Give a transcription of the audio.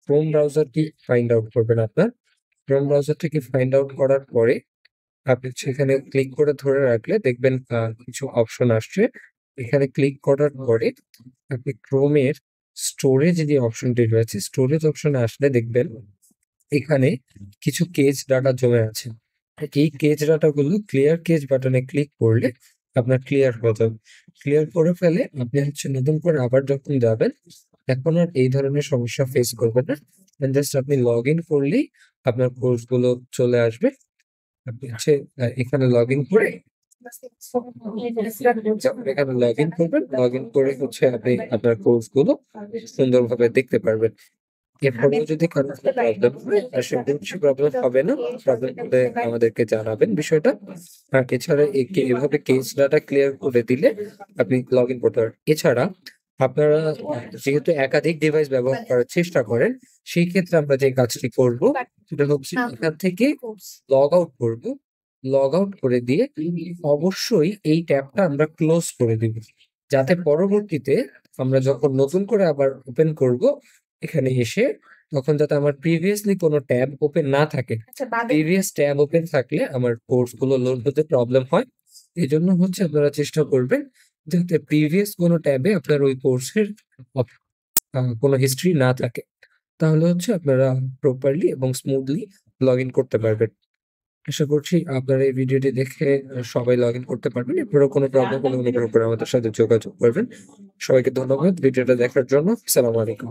Chrome ব্রাউজারটি find out করবেন আপনার। Chrome ব্রাউজারটিকে find out করার পরে আপনি সেখানে ক্লিক করে ধরে রাখলে দেখবেন কিছু অপশন আসছে। এখানে ক্লিক করার পরে আপনি ক্রোমের স্টোরেজ যে অপশনটি রয়েছে, স্টোরেজ অপশনে আসলে দেখবেন এখানে কিছু কেস ডাটা জমে আছে। এই কেস ডাটাগুলো ক্লিয়ার কেস বাটনে ক্লিক করলে আপনার ক্লিয়ার হয়ে যাবে। ক্লিয়ার করে ফেলে আপনি নতুন করে আবার যখন যাবেন, এখন আর এই ধরনের সমস্যা ফেস করবেন না। জাস্ট আপনি লগ ইন করলেই আপনার কোর্স গুলো চলে আসবে। আপনি এখানে লগ ইন করে এখানে লগ ইন করবেন। লগ ইন করে আপনি আপনার কোর্স গুলো সুন্দরভাবে দেখতে পারবেন। এরপরেও যদি কারো প্রবলেম হয়, আশা করছি প্রবলেম হবে না। প্রবলেম হলে আমাদেরকে জানাবেন বিষয়টা। আর এছাড়া এভাবে কেস ডাটা ক্লিয়ার করে দিলে আপনি লগ ইন করতে পারেন। এছাড়া আপনারা যেহেতু একাধিক ডিভাইস ব্যবহার করার চেষ্টা করেন, সেই ক্ষেত্রে আমরা যে কাজটি করব সেটা হচ্ছে এখান থেকে লগ আউট করব। লগ আউট করে দিয়ে অবশ্যই এই ট্যাবটা আমরা ক্লোজ করে দিব, যাতে পরবর্তীতে আমরা যখন নতুন করে আবার ওপেন করব এখানে এসে, তখন যাতে আমার প্রিভিয়াসলি কোনো ট্যাব ওপেন না থাকে। প্রিভিয়াস ট্যাব ওপেন থাকলে আমার কোর্স গুলো লোড হতে প্রবলেম হয়। এই জন্য আপনারা চেষ্টা করবেন যাতে প্রিভিয়াস কোনো ট্যাবে আপনার ওই কোর্সের কোনো হিস্ট্রি না থাকে। তাহলে আপনারা প্রপারলি এবং স্মুথলি লগ ইন করতে পারবেন। আশা করছি আপনারা এই ভিডিওটি দেখে সবাই লগ ইন করতে পারবেন। এরপরেও কোনো প্রবলেম হলে অনুগ্রহ করে আমাদের সাথে যোগাযোগ করবেন। সবাইকে ধন্যবাদ ভিডিওটা দেখার জন্য। আসসালামু আলাইকুম।